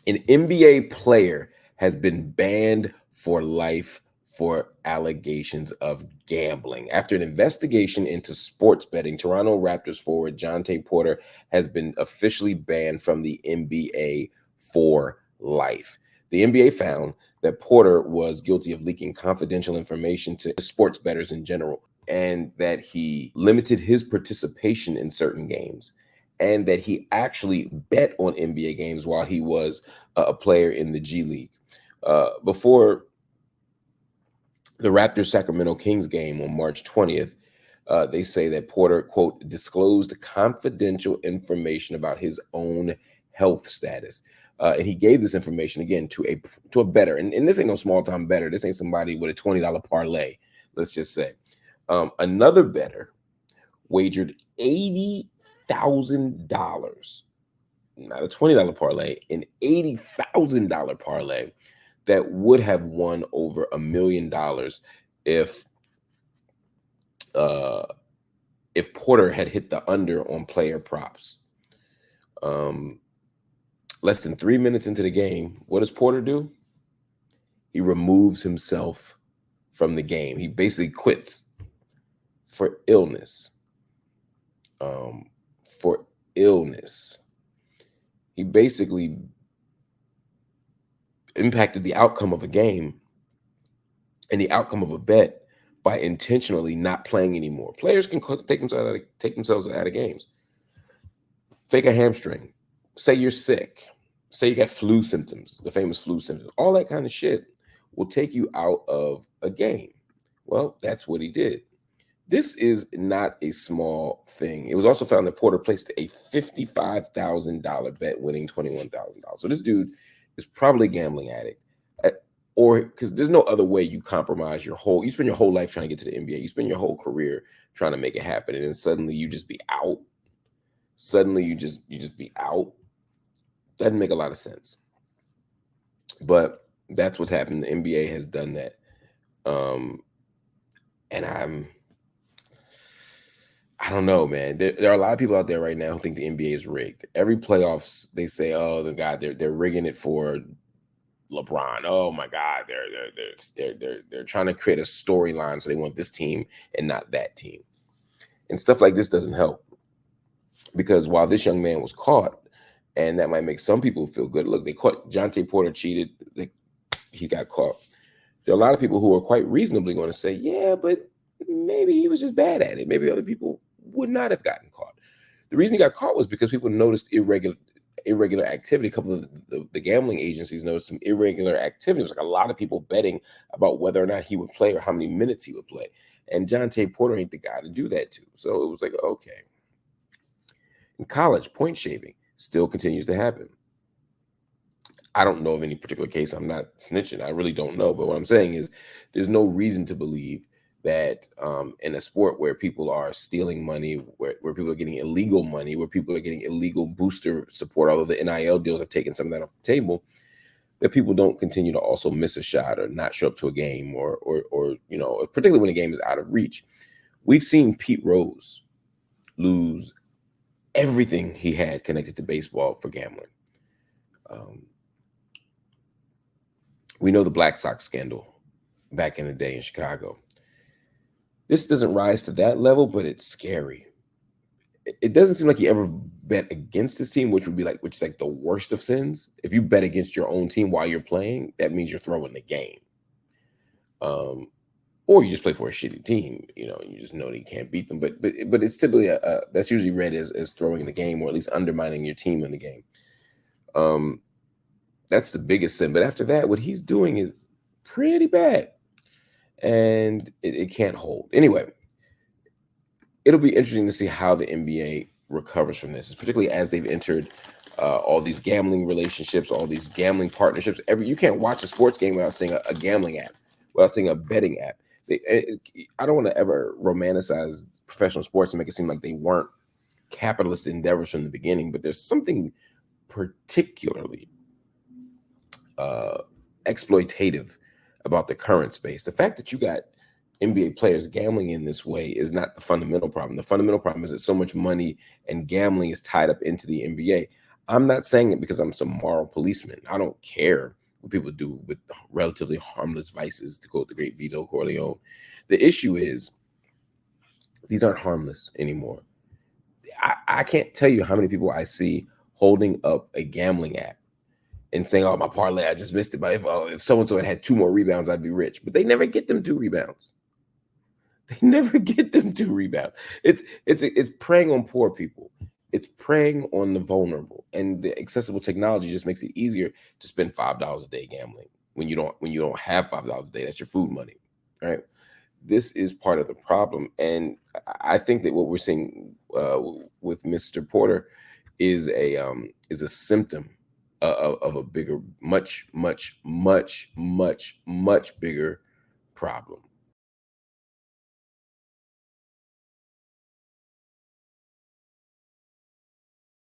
An NBA player has been banned for life for allegations of gambling. After an investigation into sports betting, Toronto Raptors forward Jontay Porter has been officially banned from the NBA for life. The NBA found that Porter was guilty of leaking confidential information to sports bettors in general, and that he limited his participation in certain games, and that he actually bet on NBA games while he was a player in the G League. Before the Raptors Sacramento Kings game on March 20th, they say that Porter, quote, disclosed confidential information about his own health status. And he gave this information again to a bettor. And this ain't no small time bettor. This ain't somebody with a $20 parlay, let's just say. Another bettor wagered $80,000, not a $20 parlay, an $80,000 parlay that would have won over $1 million if Porter had hit the under on player props. Less than 3 minutes into the game, what does Porter do? He removes himself from the game. He basically quits for illness. He basically impacted the outcome of a game and the outcome of a bet by intentionally not playing anymore. Players can take themselves out of games. Fake a hamstring. Say you're sick. Say you got flu symptoms, the famous flu symptoms. All that kind of shit will take you out of a game. Well, that's what he did. This is not a small thing. It was also found that Porter placed a $55,000 bet, winning $21,000. So this dude is probably a gambling addict, or because there's no other way you compromise you spend your whole life trying to get to the NBA. You spend your whole career trying to make it happen, and then suddenly you just be out. Suddenly you just be out. Doesn't make a lot of sense. But that's what's happened. The NBA has done that. And I don't know, man. There are a lot of people out there right now who think the NBA is rigged. Every playoffs, they say, "Oh, the God, they're rigging it for LeBron. Oh my God, they're trying to create a storyline, so they want this team and not that team." And stuff like this doesn't help, because while this young man was caught, and that might make some people feel good. Look, they caught Jontay Porter cheated. He got caught. There are a lot of people who are quite reasonably going to say, "Yeah, but maybe he was just bad at it. Maybe other people would not have gotten caught." The reason he got caught was because people noticed irregular activity. A couple of the gambling agencies noticed some irregular activity. It was like a lot of people betting about whether or not he would play or how many minutes he would play. And Jontay Porter ain't the guy to do that to. So it was like, okay. In college, point shaving still continues to happen. I don't know of any particular case. I'm not snitching. I really don't know. But what I'm saying is there's no reason to believe that in a sport where people are stealing money, where people are getting illegal money, where people are getting illegal booster support, although the NIL deals have taken some of that off the table, that people don't continue to also miss a shot or not show up to a game, or particularly when a game is out of reach. We've seen Pete Rose lose everything he had connected to baseball for gambling. We know the Black Sox scandal back in the day in Chicago. This doesn't rise to that level, but it's scary. It doesn't seem like he ever bet against his team, which is like the worst of sins. If you bet against your own team while you're playing, that means you're throwing the game. Or you just play for a shitty team, and you just know that you can't beat them. But it's typically that's usually read as throwing the game, or at least undermining your team in the game. That's the biggest sin. But after that, what he's doing is pretty bad, and it can't hold. Anyway, it'll be interesting to see how the NBA recovers from this, particularly as they've entered all these gambling relationships, all these gambling partnerships. You can't watch a sports game without seeing a gambling app, without seeing a betting app. I don't want to ever romanticize professional sports and make it seem like they weren't capitalist endeavors from the beginning, but there's something particularly exploitative about the current space. The fact that you got NBA players gambling in this way is not the fundamental problem. The fundamental problem is that so much money and gambling is tied up into the NBA. I'm not saying it because I'm some moral policeman. I don't care what people do with relatively harmless vices, to quote the great Vito Corleone. The issue is these aren't harmless anymore. I can't tell you how many people I see holding up a gambling app and saying, "Oh, my parlay, I just missed it. But if so and so had 2 more rebounds, I'd be rich." But they never get them 2 rebounds. They never get them 2 rebounds. It's preying on poor people. It's preying on the vulnerable. And the accessible technology just makes it easier to spend $5 a day gambling when you don't have $5 a day. That's your food money, right? This is part of the problem, and I think that what we're seeing with Mr. Porter is a symptom of a bigger, much bigger problem.